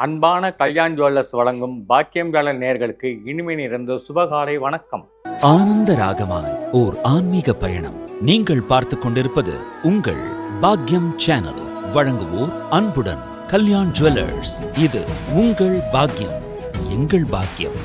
அன்பான கல்யாண் ஜுவல்லர்ஸ் வழங்கும் பாக்கியம் வேலன் நேயர்களுக்கு இனிமை நிறைந்த சுபகாலை வணக்கம். ஆனந்த ராகமாய் ஓர் ஆன்மீக பயணம். நீங்கள் பார்த்துக் கொண்டிருப்பது உங்கள் பாக்யம் சேனல். வழங்குவோர் அன்புடன் கல்யாண் ஜுவல்லர்ஸ். இது உங்கள் பாக்யம், எங்கள் பாக்கியம்.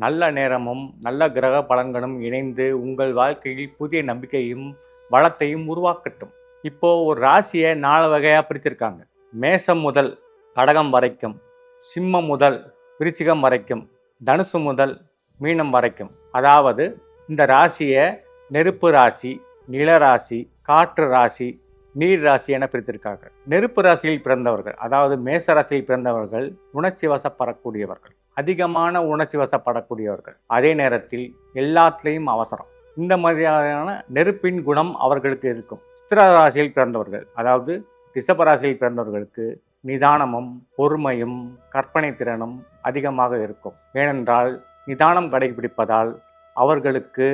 நல்ல நேரமும் நல்ல கிரக பலன்களும் இணைந்து உங்கள் வாழ்க்கையில் புதிய நம்பிக்கையும் வளத்தையும் உருவாக்கட்டும். இப்போ ஒரு ராசியை 4 வகையாக பிரிச்சிருக்காங்க. மேசம் முதல் கடகம் வரைக்கும், சிம்மம் முதல் விருச்சிகம் வரைக்கும், தனுசு முதல் மீனம் வரைக்கும். அதாவது இந்த ராசியை நெருப்பு ராசி, நிலராசி, காற்று ராசி, நீர் ராசி என பிரித்திருக்காங்க. நெருப்பு ராசியில் பிறந்தவர்கள், அதாவது மேச ராசியில் பிறந்தவர்கள் உணர்ச்சி வசப்படக்கூடியவர்கள், அதிகமான உணர்ச்சி வசப்படக்கூடியவர்கள். அதே நேரத்தில் எல்லாத்துலேயும் அவசரம். இந்த மாதிரியான நெருப்பின் குணம் அவர்களுக்கு இருக்கும். சித்திர ராசியில் பிறந்தவர்கள், அதாவது ரிஷபராசியில் பிறந்தவர்களுக்கு நிதானமும் பொறுமையும் கற்பனை திறனும் அதிகமாக இருக்கும். ஏனென்றால் நிதானம் கடைபிடிப்பதால் அவர்களுக்கு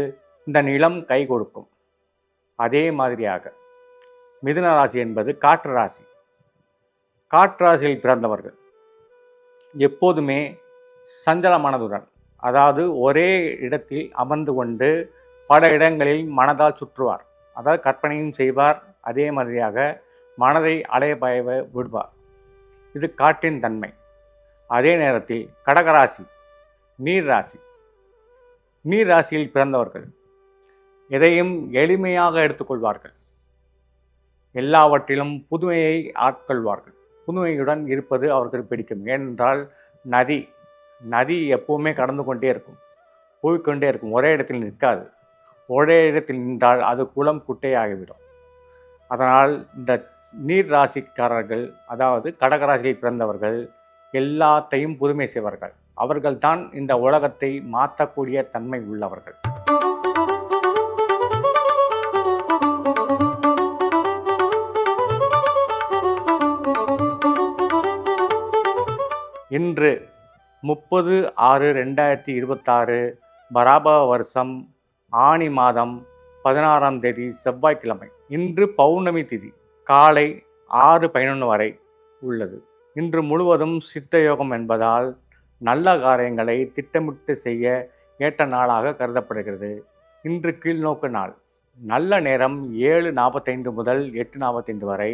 இந்த நிலம் கை கொடுக்கும். அதே மாதிரியாக மிதுன ராசி என்பது காற்று ராசி. காற்று ராசியில் பிறந்தவர்கள் எப்போதுமே சஞ்சல மனதுடன், அதாவது ஒரே இடத்தில் அமர்ந்து கொண்டு பல இடங்களில் மனதால் சுற்றுவார். அதாவது கற்பனையும் செய்வார், அதே மாதிரியாக மனதை அலைய விடுவார். இது காற்றின் தன்மை. அதே நேரத்தில் கடகராசி நீர் ராசி. நீர் ராசியில் பிறந்தவர்கள் எதையும் எளிமையாக எடுத்துக்கொள்வார்கள். எல்லாவற்றிலும் புதுமையை ஆட்கொள்வார்கள். புதுமையுடன் இருப்பது அவர்களுக்கு பிடிக்கும். ஏனென்றால் நதி எப்பவுமே கடந்து கொண்டே இருக்கும், போய்கொண்டே இருக்கும். ஒரே இடத்தில் நிற்காது. ஒரே இடத்தில் நின்றால் அது குளம் குட்டையாகிவிடும். அதனால் இந்த நீர் ராசிக்காரர்கள், அதாவது கடகராசியில் பிறந்தவர்கள் எல்லாத்தையும் புதுமை செய்வார்கள். அவர்கள்தான் இந்த உலகத்தை மாற்றக்கூடிய தன்மை உள்ளவர்கள். இன்று 30/6/2026 பராப வருஷம் ஆனி மாதம் 16ஆம் தேதி செவ்வாய்க்கிழமை. இன்று பௌர்ணமி திதி காலை 6:11 வரை உள்ளது. இன்று முழுவதும் சித்த யோகம் என்பதால் நல்ல காரியங்களை திட்டமிட்டு செய்ய ஏற்ற நாளாக கருதப்படுகிறது. இன்று கீழ்நோக்கு நாள். நல்ல நேரம் 7:45 முதல் 8:45 வரை,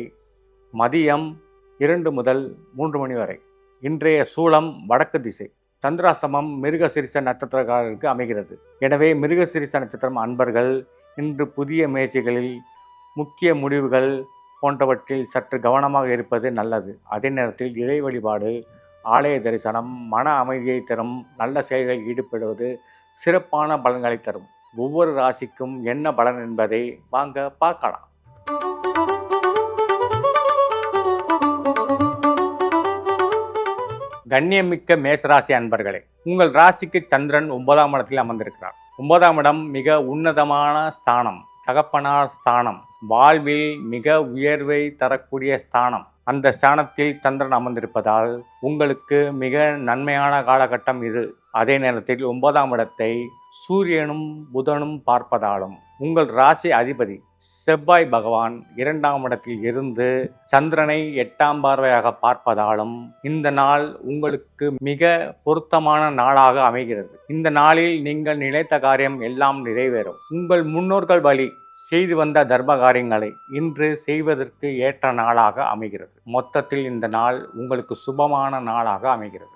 மதியம் 2 முதல் 3 மணி வரை. இன்றைய சூலம் வடக்கு திசை. சந்திராஷ்டமம் மிருகசிரிச நட்சத்திரக்காரருக்கு அமைகிறது. எனவே மிருகசிரிச நட்சத்திரம் அன்பர்கள் இன்று புதிய முயற்சிகளில், முக்கிய முடிவுகள் போன்றவற்றில் சற்று கவனமாக இருப்பது நல்லது. அதே நேரத்தில் இறை வழிபாடு, ஆலய தரிசனம், மன அமைதியை தரும் நல்ல செயல்களில் ஈடுபடுவது சிறப்பான பலன்களை தரும். ஒவ்வொரு ராசிக்கும் என்ன பலன் என்பதை வாங்க பார்க்கலாம். கண்ணியமிக்க மேசராசி அன்பர்களே, உங்கள் ராசிக்கு சந்திரன் 9ஆம் இடத்தில் அமர்ந்திருக்கிறார். 9ஆம் இடம் மிக உன்னதமான ஸ்தானம், தகப்பனார் ஸ்தானம், வாழ்வில் மிக உயர்வை தரக்கூடிய ஸ்தானம். அந்த ஸ்தானத்தில் சந்திரன் அமர்ந்திருப்பதால் உங்களுக்கு மிக நன்மையான காலகட்டம் இது. அதே நேரத்தில் 9ஆம் இடத்தை சூரியனும் புதனும் பார்ப்பதாலும் உங்கள் ராசி அதிபதி செவ்வாய் பகவான் 2ஆம் இடத்தில் இருந்து சந்திரனை 8ஆம் பார்வையாக பார்ப்பதாலும் இந்த நாள் உங்களுக்கு மிக பொருத்தமான நாளாக அமைகிறது. இந்த நாளில் நீங்கள் நினைத்த காரியம் எல்லாம் நிறைவேறும். உங்கள் முன்னோர்கள் வழி செய்து வந்த தர்ம காரியங்களை இன்று செய்வதற்கு ஏற்ற நாளாக அமைகிறது. மொத்தத்தில் இந்த நாள் உங்களுக்கு சுபமான நாளாக அமைகிறது.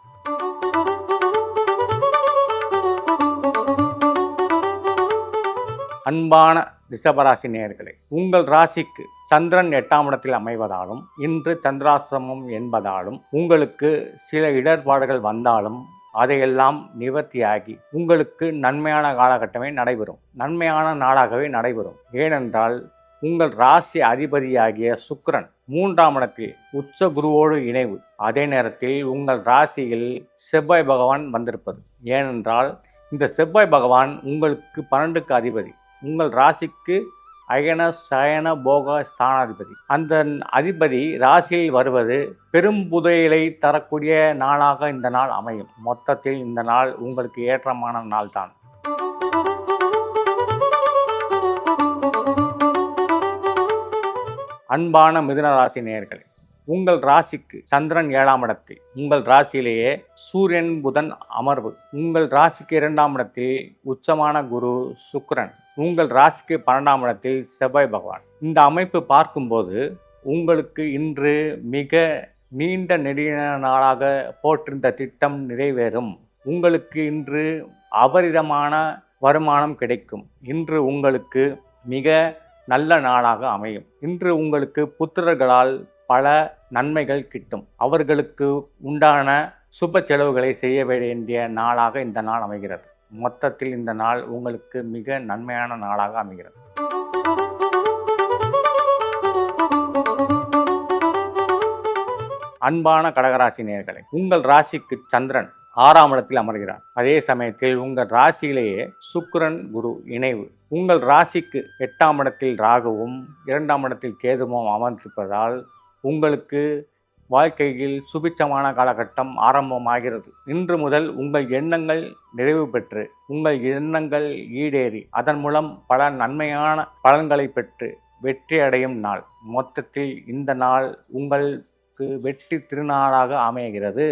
அன்பான ரிஷபராசி நேயர்களே, உங்கள் ராசிக்கு சந்திரன் 8ஆம் இடத்தில் அமைவதாலும் இன்று சந்திராசிரமம் என்பதாலும் உங்களுக்கு சில இடர்பாடுகள் வந்தாலும் அதையெல்லாம் நிவர்த்தியாகி உங்களுக்கு நன்மையான காலகட்டமே நடைபெறும். நன்மையான நாளாகவே நடைபெறும். ஏனென்றால் உங்கள் ராசி அதிபதியாகிய சுக்கிரன் 3ஆம் இடத்தில் உச்ச குருவோடு இணைவு. அதே நேரத்தில் உங்கள் ராசியில் செவ்வாய் பகவான் வந்திருப்பது. ஏனென்றால் இந்த செவ்வாய் பகவான் உங்களுக்கு 12க்கு அதிபதி. உங்கள் ராசிக்கு அயன சயன போக ஸ்தானாதிபதி. அந்த அதிபதி ராசியில் வருவது பெரும் புதையலை தரக்கூடிய நாளாக இந்த நாள் அமையும். மொத்தத்தில் இந்த நாள் உங்களுக்கு ஏற்றமான நாள் தான். அன்பான மிதுன ராசி நேயர்களே, உங்கள் ராசிக்கு சந்திரன் 7ஆம் இடத்தில், உங்கள் ராசியிலேயே சூரியன் புதன் அமர்வு, உங்கள் ராசிக்கு 2ஆம் இடத்தில் உச்சமான குரு சுக்கிரன், உங்கள் ராசிக்கு 12ஆம் இடத்தில் செவ்வாய் பகவான். இந்த அமைப்பு பார்க்கும்போது உங்களுக்கு இன்று மிக நீண்ட நெடிய நாளாக போட்டிருந்த திட்டம் நிறைவேறும். உங்களுக்கு இன்று அபரிதமான வருமானம் கிடைக்கும். இன்று உங்களுக்கு மிக நல்ல நாளாக அமையும். இன்று உங்களுக்கு புத்திரர்களால் பல நன்மைகள் கிட்டும். அவர்களுக்கு உண்டான சுப செலவுகளை செய்ய வேண்டிய நாளாக இந்த நாள் அமைகிறது. மொத்தத்தில் இந்த நாள் உங்களுக்கு மிக நன்மையான நாளாக அமைகிறது. அன்பான கடகராசி நேயர்களே, உங்கள் ராசிக்கு சந்திரன் 6ஆம் இடத்தில் அமர்கிறார். அதே சமயத்தில் உங்கள் ராசியிலேயே சுக்கிரன் குரு இணைவு. உங்கள் ராசிக்கு 8ஆம் இடத்தில் ராகுவும் 2ஆம் இடத்தில் கேதுவும் அமர்ந்திருப்பதால் உங்களுக்கு வாழ்க்கையில் சுபிட்சமான காலகட்டம் ஆரம்பமாகிறது. இன்று முதல் உங்கள் எண்ணங்கள் நிறைவு பெற்று, உங்கள் எண்ணங்கள் ஈடேறி, அதன் மூலம் பல நன்மையான பலன்களை பெற்று வெற்றி அடையும் நாள். மொத்தத்தில் இந்த நாள் உங்களுக்கு வெற்றி திருநாளாக அமைகிறது.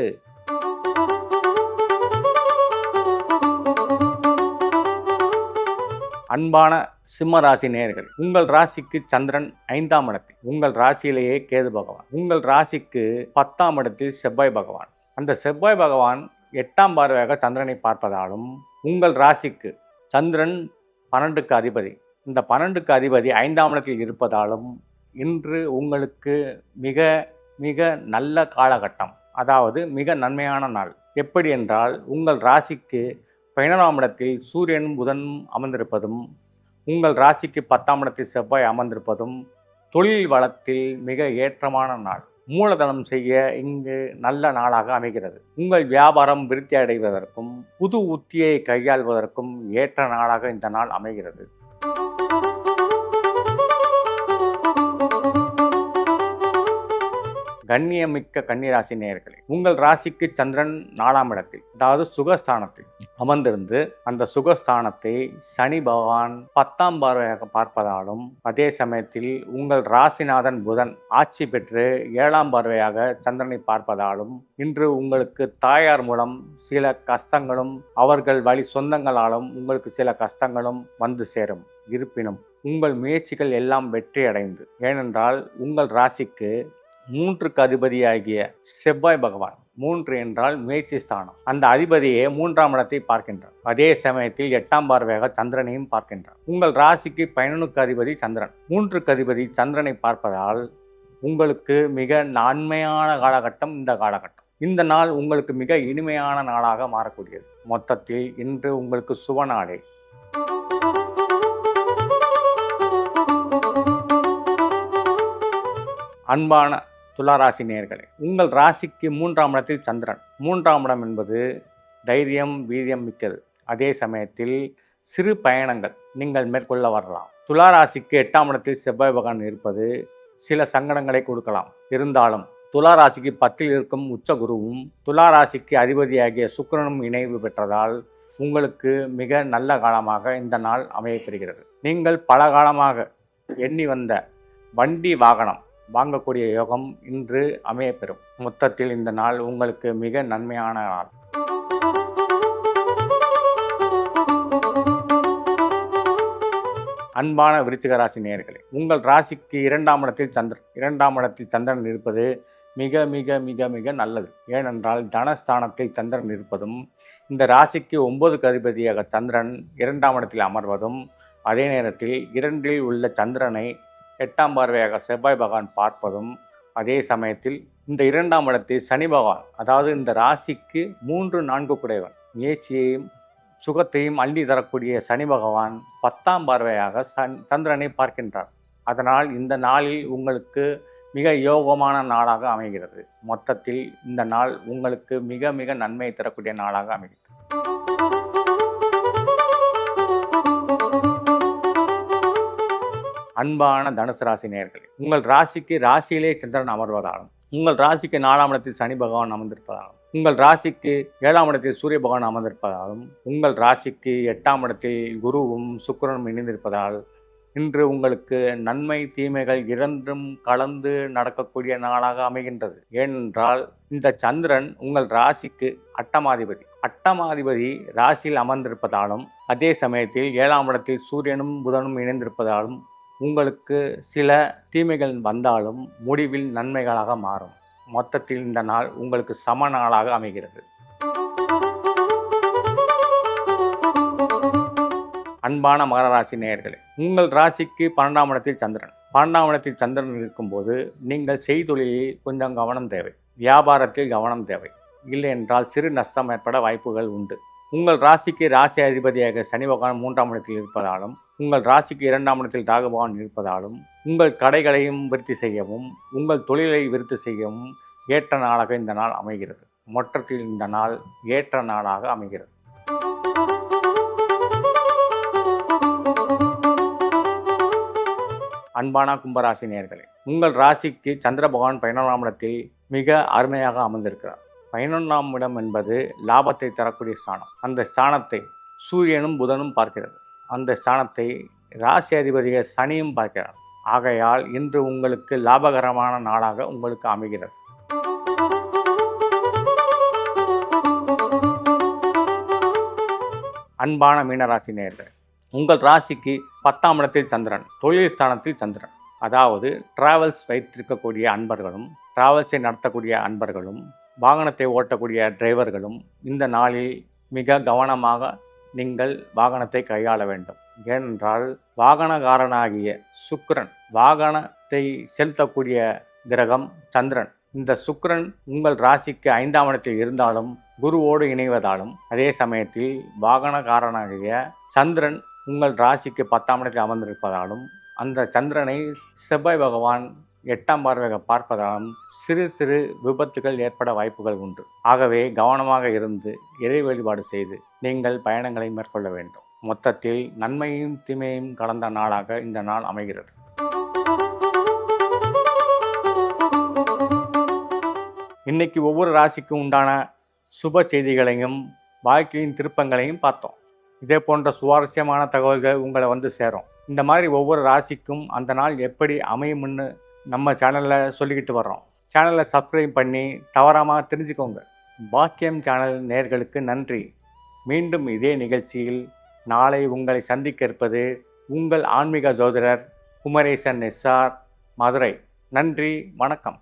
அன்பான சிம்ம ராசி நேயர்கள், உங்கள் ராசிக்கு சந்திரன் 5ஆம் இடத்தில், உங்கள் ராசியிலேயே கேது பகவான், உங்கள் ராசிக்கு 10ஆம் இடத்தில் செவ்வாய் பகவான். அந்த செவ்வாய் பகவான் 8ஆம் பார்வையாக சந்திரனை பார்ப்பதாலும், உங்கள் ராசிக்கு சந்திரன் 12க்கு அதிபதி, இந்த 12க்கு அதிபதி 5ஆம் இடத்தில் இருப்பதாலும் இன்று உங்களுக்கு மிக மிக நல்ல காலகட்டம், அதாவது மிக நன்மையான நாள். எப்படி என்றால், உங்கள் ராசிக்கு 11ஆம் இடத்தில் சூரியனும் புதனும் அமர்ந்திருப்பதும், உங்கள் ராசிக்கு 10ஆம் இடத்தில் செவ்வாய் அமர்ந்திருப்பதும் தொழில் வளத்தில் மிக ஏற்றமான நாள். மூலதனம் செய்ய இங்கு நல்ல நாளாக அமைகிறது. உங்கள் வியாபாரம் விருத்தி அடைவதற்கும் புது உத்தியை கையாள்வதற்கும் ஏற்ற நாளாக இந்த நாள் அமைகிறது. கண்ணியமிக்க கன்னிராசி நேயர்களே, உங்கள் ராசிக்கு சந்திரன் 4ஆம் இடத்தில், அதாவது சுகஸ்தானத்தில் அமர்ந்திருந்து அந்த சுகஸ்தானத்தை சனி பகவான் 10ஆம் பார்வையாக பார்ப்பதாலும், அதே சமயத்தில் உங்கள் ராசிநாதன் புதன் ஆட்சி பெற்று 7ஆம் பார்வையாக சந்திரனை பார்ப்பதாலும் இன்று உங்களுக்கு தாயார் மூலம் சில கஷ்டங்களும் அவர்கள் வழி சொந்தங்களாலும் உங்களுக்கு சில கஷ்டங்களும் வந்து சேரும். இருப்பினும் உங்கள் முயற்சிகள் எல்லாம் வெற்றி அடைந்து, ஏனென்றால் உங்கள் ராசிக்கு 3க்கு அதிபதியாகிய செவ்வாய் பகவான், 3 என்றால் முயற்சி ஸ்தானம், அந்த அதிபதியே 3ஆம் இடத்தை பார்க்கின்றார். அதே சமயத்தில் 8ஆம் பார்வையாக சந்திரனையும் பார்க்கின்றார். உங்கள் ராசிக்கு 11க்கு அதிபதி சந்திரன், 3க்கு அதிபதி சந்திரனை பார்ப்பதால் உங்களுக்கு மிக நன்மையான காலகட்டம் இந்த காலகட்டம். இந்த நாள் உங்களுக்கு மிக இனிமையான நாளாக மாறக்கூடியது. மொத்தத்தில் இன்று உங்களுக்கு சுப நாளே. அன்பான துளாராசி நேயர்களே, உங்கள் ராசிக்கு 3ஆம் இடத்தில் சந்திரன். 3ஆம் இடம் என்பது தைரியம் வீரியம் மிக்கது. அதே சமயத்தில் சிறு பயணங்கள் நீங்கள் மேற்கொள்ள வரலாம். துளாராசிக்கு 8ஆம் இடத்தில் செவ்வாய் பகவான் இருப்பது சில சங்கடங்களை கொடுக்கலாம். இருந்தாலும் துளாராசிக்கு 10இல் இருக்கும் உச்ச குருவும் துளாராசிக்கு அதிபதியாகிய சுக்கிரனும் இணைவு பெற்றதால் உங்களுக்கு மிக நல்ல காலமாக இந்த நாள் அமையப்பெறுகிறது. நீங்கள் பல காலமாக எண்ணி வந்த வண்டி வாகனம் வாங்கக்கூடிய யோகம் இன்று அமையப்பெறும். மொத்தத்தில் இந்த நாள் உங்களுக்கு மிக நன்மையான நாள். அன்பான விருச்சிக ராசி நேயர்களே, உங்கள் ராசிக்கு 2ஆம் இடத்தில் சந்திரன். 2ஆம் இடத்தில் சந்திரன் இருப்பது மிக மிக மிக மிக நல்லது. ஏனென்றால் தனஸ்தானத்தில் சந்திரன் இருப்பதும், இந்த ராசிக்கு 9க்கு அதிபதியாக சந்திரன் 2ஆம் இடத்தில் அமர்வதும், அதே நேரத்தில் 2இல் உள்ள சந்திரனை 8ஆம் பார்வையாக செவ்வாய் பகவான் பார்ப்பதும், அதே சமயத்தில் இந்த 2ஆம் இடத்தை சனி பகவான், அதாவது இந்த ராசிக்கு 3, 4 குடையவன், முயற்சியையும் சுகத்தையும் அள்ளி தரக்கூடிய சனி பகவான் 10ஆம் பார்வையாக சந்திரனை பார்க்கின்றார். அதனால் இந்த நாளில் உங்களுக்கு மிக யோகமான நாளாக அமைகிறது. மொத்தத்தில் இந்த நாள் உங்களுக்கு மிக மிக நன்மை தரக்கூடிய நாளாக அமைகிறது. அன்பான தனுசு ராசி நேயர்களே, உங்கள் ராசிக்கு ராசியிலே சந்திரன் அமர்வதாலும், உங்கள் ராசிக்கு 4ஆம் இடத்தில் சனி பகவான் அமர்ந்திருப்பதாலும், உங்கள் ராசிக்கு 7ஆம் இடத்தில் சூரிய பகவான் அமர்ந்திருப்பதாலும், உங்கள் ராசிக்கு 8ஆம் இடத்தில் குருவும் சுக்கிரனும் இணைந்திருப்பதால் இன்று உங்களுக்கு நன்மை தீமைகள் இரண்டும் கலந்து நடக்கக்கூடிய நாளாக அமைகின்றது. ஏனென்றால் இந்த சந்திரன் உங்கள் ராசிக்கு அட்டமாதிபதி ராசியில் அமர்ந்திருப்பதாலும் அதே சமயத்தில் 7ஆம் இடத்தில் சூரியனும் புதனும் இணைந்திருப்பதாலும் உங்களுக்கு சில தீமைகள் வந்தாலும் முடிவில் நன்மைகளாக மாறும். மொத்தத்தில் இந்த நாள் உங்களுக்கு சம நாளாக அமைகிறது. அன்பான மகர ராசி நேயர்களே, உங்கள் ராசிக்கு 12ஆம் இடத்தில் சந்திரன். 12ஆம் இடத்தில் சந்திரன் இருக்கும்போது நீங்கள் செய்தொழிலில் கொஞ்சம் கவனம் தேவை, வியாபாரத்தில் கவனம் தேவை. இல்லை என்றால் சிறு நஷ்டம் ஏற்பட வாய்ப்புகள் உண்டு. உங்கள் ராசிக்கு ராசி அதிபதியாக சனி பகவான் 3ஆம் இடத்தில் இருப்பதாலும் உங்கள் ராசிக்கு 2ஆம் இடத்தில் ராகு பகவான் இருப்பதாலும் உங்கள் கடைகளையும் விருத்தி செய்யவும் உங்கள் தொழிலை விருத்தி செய்யவும் ஏற்ற நாளாக இந்த நாள் அமைகிறது. மொத்தத்தில் இந்த நாள் ஏற்ற நாளாக அமைகிறது. அன்பான கும்பராசி நேயர்களே, உங்கள் ராசிக்கு சந்திர பகவான் 11ஆம் இடத்தில் மிக அருமையாக அமர்ந்திருக்கிறார். 11ஆம் இடம் என்பது லாபத்தை தரக்கூடிய ஸ்தானம். அந்த ஸ்தானத்தை சூரியனும் புதனும் பார்க்கிறது. அந்த ஸ்தானத்தை ராசி அதிபதிய சனியும் பார்க்கிறார். ஆகையால் இன்று உங்களுக்கு லாபகரமான நாளாக உங்களுக்கு அமைகிறது. அன்பான மீனராசி நேயர்களே, உங்கள் ராசிக்கு 10ஆம் இடத்தில் சந்திரன், தொழில் ஸ்தானத்தில் சந்திரன். அதாவது டிராவல்ஸ் வைத்திருக்கக்கூடிய அன்பர்களும் டிராவல்ஸை நடத்தக்கூடிய அன்பர்களும் வாகனத்தை ஓட்டக்கூடிய டிரைவர்களும் இந்த நாளில் மிக கவனமாக நீங்கள் வாகனத்தை கையாள வேண்டும். ஏனென்றால் வாகனகாரனாகிய சுக்கிரன், வாகனத்தை செலுத்தக்கூடிய கிரகம் சந்திரன். இந்த சுக்கிரன் உங்கள் ராசிக்கு 5ஆம் இடத்தில் இருந்தாலும் குருவோடு இணைவதாலும் அதே சமயத்தில் வாகனகாரனாகிய சந்திரன் உங்கள் ராசிக்கு 10ஆம் இடத்தில் அமர்ந்திருப்பதாலும் அந்த சந்திரனை செவ்வாய் பகவான் 8ஆம் பார்வையாக பார்ப்பதாலும் சிறு சிறு விபத்துகள் ஏற்பட வாய்ப்புகள் உண்டு. ஆகவே கவனமாக இருந்து இறை வழிபாடு செய்து நீங்கள் பயணங்களை மேற்கொள்ள வேண்டும். மொத்தத்தில் நன்மையும் தீமையும் கலந்த நாளாக இந்த நாள் அமைகிறது. இன்னைக்கு ஒவ்வொரு ராசிக்கும் உண்டான சுப செய்திகளையும் வாழ்க்கையின் திருப்பங்களையும் பார்த்தோம். இதே போன்ற சுவாரஸ்யமான தகவல்கள் உங்களை வந்து சேரும். இந்த மாதிரி ஒவ்வொரு ராசிக்கும் அந்த நாள் எப்படி அமையும்னு நம்ம சேனலில் சொல்லிக்கிட்டு வர்றோம். சேனலை சப்ஸ்கிரைப் பண்ணி தவறாமல் தெரிஞ்சுக்கோங்க. பாக்கியம் சேனல் நேயர்களுக்கு நன்றி. மீண்டும் இதே நிகழ்ச்சியில் நாளை உங்களை சந்திக்க இருப்பது உங்கள் ஆன்மீக ஜோதிடர் குமரேசன் எஸ்ஆர், மதுரை. நன்றி, வணக்கம்.